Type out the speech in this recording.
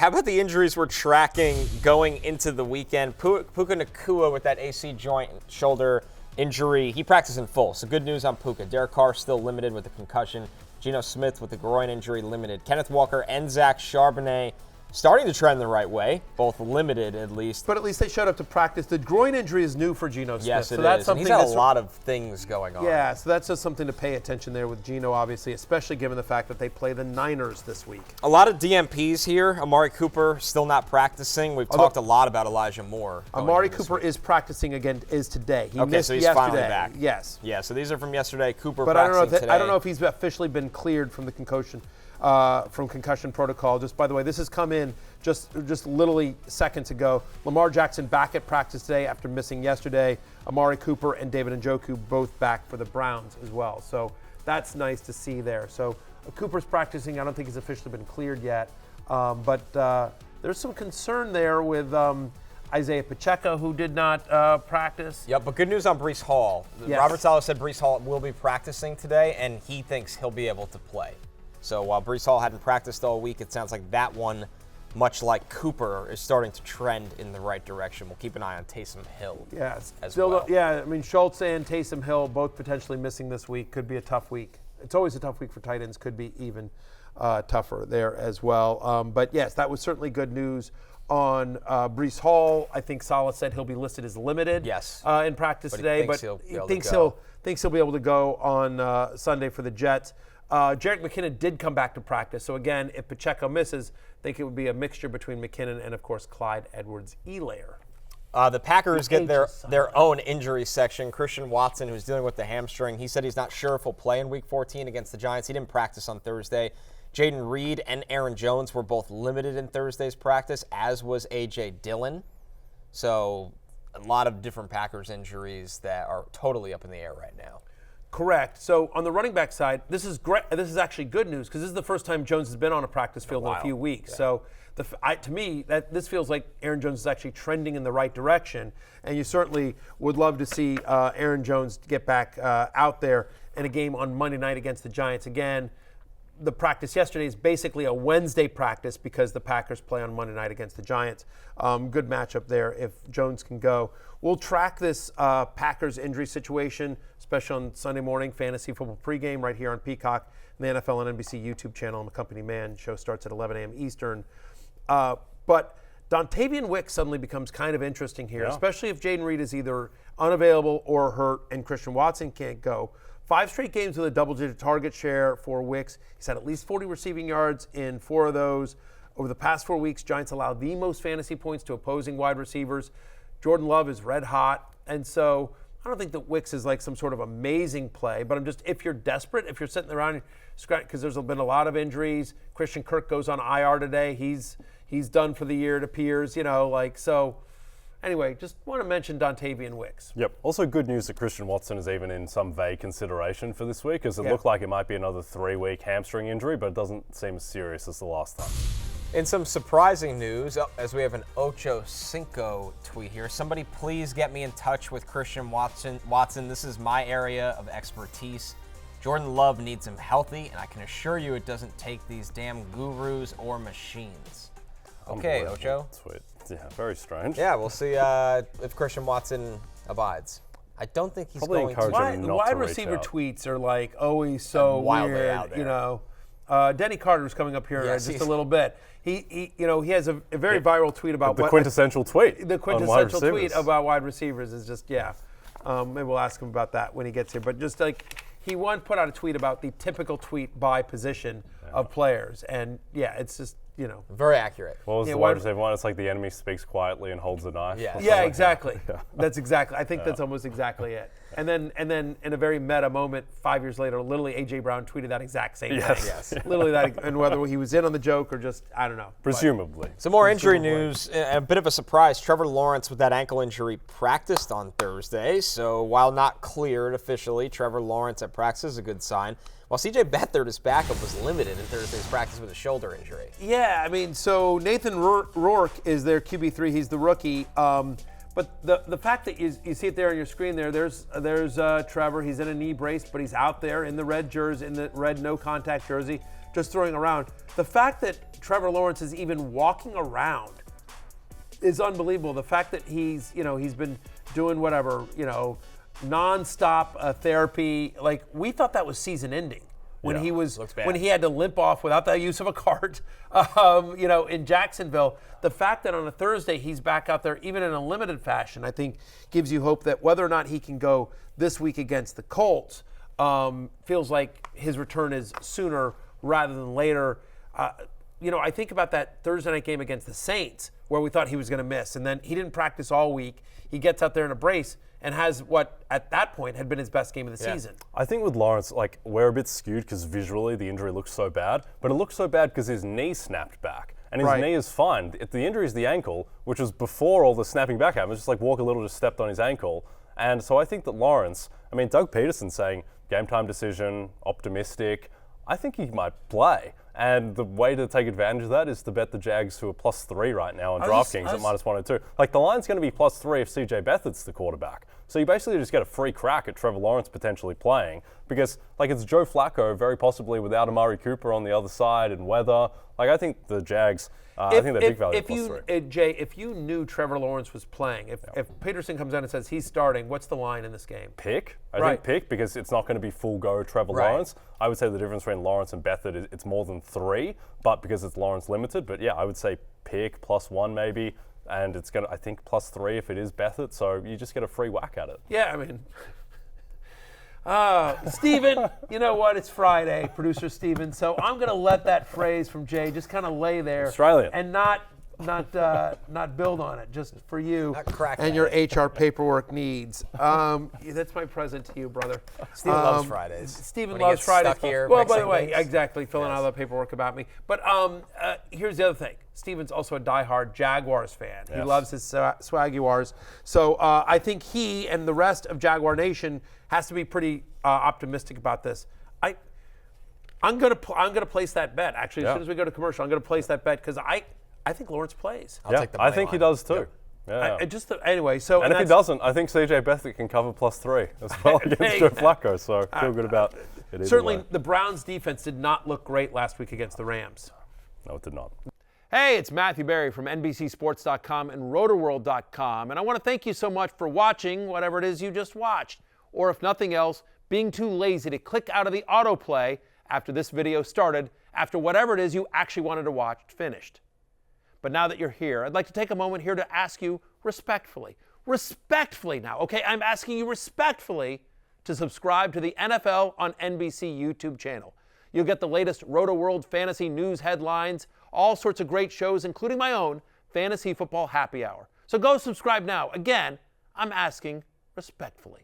how about the injuries we're tracking going into the weekend? Puka Nacua with that AC joint shoulder injury. He practiced in full, so good news on Puka. Derek Carr still limited with a concussion. Geno Smith with the groin injury limited. Kenneth Walker and Zach Charbonnet starting to trend the right way, both limited at least. But at least they showed up to practice. The groin injury is new for Geno Smith. Yes, it so that's is. Something and he's got a lot of things going on. Yeah, so that's just something to pay attention there with Geno, obviously, especially given the fact that they play the Niners this week. A lot of DMPs here. Amari Cooper still not practicing. We've talked a lot about Elijah Moore. Amari Cooper is practicing again, is today. He missed so he's yesterday. finally back. Yes. Yeah, so these are from yesterday. Cooper but practicing today. I don't know if he's officially been cleared from the concussion protocol. Just by the way, this has come in just literally seconds ago. Lamar Jackson back at practice today after missing yesterday. Amari Cooper and David Njoku both back for the Browns as well. So that's nice to see there. So Cooper's practicing. I don't think he's officially been cleared yet. But there's some concern there with Isaiah Pacheco, who did not practice. Yep, but good news on Breece Hall. Yes. Robert Saleh said Breece Hall will be practicing today, and he thinks he'll be able to play. So while Breece Hall hadn't practiced all week, it sounds like that one, much like Cooper, is starting to trend in the right direction. We'll keep an eye on Taysom Hill as well. Yeah, I mean, Schultz and Taysom Hill both potentially missing this week. Could be a tough week. It's always a tough week for tight ends. Could be even tougher there as well. But yes, that was certainly good news on Breece Hall. I think Saleh said he'll be listed as limited in practice today. But he thinks he'll be able to go on Sunday for the Jets. Jerick McKinnon did come back to practice. So, again, if Pacheco misses, I think it would be a mixture between McKinnon and, of course, Clyde Edwards-Helaire. The Packers get their own injury section. Christian Watson, who's dealing with the hamstring, he said he's not sure if he'll play in Week 14 against the Giants. He didn't practice on Thursday. Jaden Reed and Aaron Jones were both limited in Thursday's practice, as was A.J. Dillon. So a lot of different Packers injuries that are totally up in the air right now. Correct. So on the running back side, this is great. This is actually good news because this is the first time Jones has been on a practice field in a few weeks. Yeah. So to me, this feels like Aaron Jones is actually trending in the right direction, and you certainly would love to see Aaron Jones get back out there in a game on Monday night against the Giants. Again, the practice yesterday is basically a Wednesday practice because the Packers play on Monday night against the Giants. Good matchup there if Jones can go. We'll track this Packers injury situation, especially on Sunday morning, Fantasy Football Pregame right here on Peacock and the NFL and NBC YouTube channel. I'm a company man. Show starts at 11 a.m. Eastern. But Dontavian Wicks suddenly becomes kind of interesting here, especially if Jaden Reed is either unavailable or hurt and Christian Watson can't go. 5 straight games with a double-digit target share for Wicks. He's had at least 40 receiving yards in 4 of those. Over the past 4 weeks, Giants allowed the most fantasy points to opposing wide receivers. Jordan Love is red hot. And so I don't think that Wicks is like some sort of amazing play, but I'm just, if you're desperate, if you're sitting around, because there's been a lot of injuries. Christian Kirk goes on IR today. He's done for the year, it appears, so. Anyway, just want to mention Dontavian Wicks. Yep. Also good news that Christian Watson is even in some vague consideration for this week, as it looked like it might be another 3-week hamstring injury, but it doesn't seem as serious as the last time. In some surprising news, as we have an Ocho Cinco tweet here, somebody please get me in touch with Christian Watson. This is my area of expertise. Jordan Love needs him healthy, and I can assure you it doesn't take these damn gurus or machines. Okay, Ocho. Sweet. Yeah, very strange. Yeah, we'll see if Christian Watson abides. I don't think he's probably going to. Wide receiver tweets are like always so weird, out there. Denny Carter's coming up here just a little bit. He has a very viral tweet about the quintessential tweet. The quintessential tweet about wide receivers is just maybe we'll ask him about that when he gets here. But just like he put out a tweet about the typical tweet by position of players, and it's just very accurate. What was the wide receiver one? It's like the enemy speaks quietly and holds a knife. Yeah, exactly. That's exactly. I think that's almost exactly it. And then in a very meta moment, 5 years later, literally A.J. Brown tweeted that exact same thing. Yes. Literally that, and whether he was in on the joke or just, I don't know. Presumably. Some more injury news. A bit of a surprise. Trevor Lawrence with that ankle injury practiced on Thursday. So while not cleared officially, Trevor Lawrence at practice is a good sign. While C.J. Beathard, his backup, was limited in Thursday's practice with a shoulder injury. Yeah, I mean, so Nathan Rourke is their QB3. He's the rookie. But the fact that you see it there on your screen there's Trevor. He's in a knee brace, but he's out there in the red jersey, in the red no-contact jersey. just throwing around. The fact that Trevor Lawrence is even walking around is unbelievable. The fact that he's been doing whatever, nonstop therapy. Like, we thought that was season ending when he had to limp off without the use of a cart, in Jacksonville. The fact that on a Thursday he's back out there, even in a limited fashion, I think gives you hope that whether or not he can go this week against the Colts, feels like his return is sooner rather than later. I think about that Thursday night game against the Saints where we thought he was going to miss, and then he didn't practice all week. He gets out there in a brace and has what, at that point, had been his best game of the season. I think with Lawrence, we're a bit skewed because visually the injury looks so bad, but it looks so bad because his knee snapped back. And his knee is fine. The injury is the ankle, which was before all the snapping back happened. It's just walk a little, just stepped on his ankle. And so I think that Lawrence, Doug Peterson's saying game time decision, optimistic. I think he might play. And the way to take advantage of that is to bet the Jags, who are +3 right now on DraftKings at -102. The line's going to be +3 if CJ Beathard's the quarterback. So you basically just get a free crack at Trevor Lawrence potentially playing because, it's Joe Flacco, very possibly without Amari Cooper on the other side and weather. I think the Jags, I think they're big value at +3. Jay, if you knew Trevor Lawrence was playing, if Peterson comes in and says he's starting, what's the line in this game? Pick. I think pick because it's not going to be full go Trevor Lawrence. I would say the difference between Lawrence and Beathard is it's more than 3, but because it's Lawrence limited. But yeah, I would say pick +1 maybe. And it's going to, I think, +3 if it is Beathard. So you just get a free whack at it. Yeah, Steven, you know what? It's Friday, producer Steven. So I'm going to let that phrase from Jay just kind of lay there. Australian. And not build on it, just for you and that. your HR paperwork needs. That's my present to you, brother. Steven loves Fridays. Steven when loves he gets Fridays. Stuck here, well, by the way, things. exactly, filling out all the paperwork about me. But here's the other thing. Steven's also a diehard Jaguars fan. He loves his Swaguars. So I think he and the rest of Jaguar Nation has to be pretty optimistic about this. I'm gonna place that bet. Actually, as soon as we go to commercial, I'm gonna place that bet because I think Lawrence plays. I'll take the I think he does too. Yeah. Anyway, and if he doesn't, I think CJ Beathard can cover +3 as well against Joe Flacco. So feel good about it. Certainly, the Browns' defense did not look great last week against the Rams. No, it did not. Hey, it's Matthew Berry from NBCSports.com and RotoWorld.com, and I want to thank you so much for watching whatever it is you just watched, or if nothing else, being too lazy to click out of the autoplay after this video started, after whatever it is you actually wanted to watch finished. But now that you're here, I'd like to take a moment here to ask you respectfully now, okay? I'm asking you respectfully to subscribe to the NFL on NBC YouTube channel. You'll get the latest RotoWorld fantasy news headlines, all sorts of great shows, including my own Fantasy Football Happy Hour. So go subscribe now. Again, I'm asking respectfully.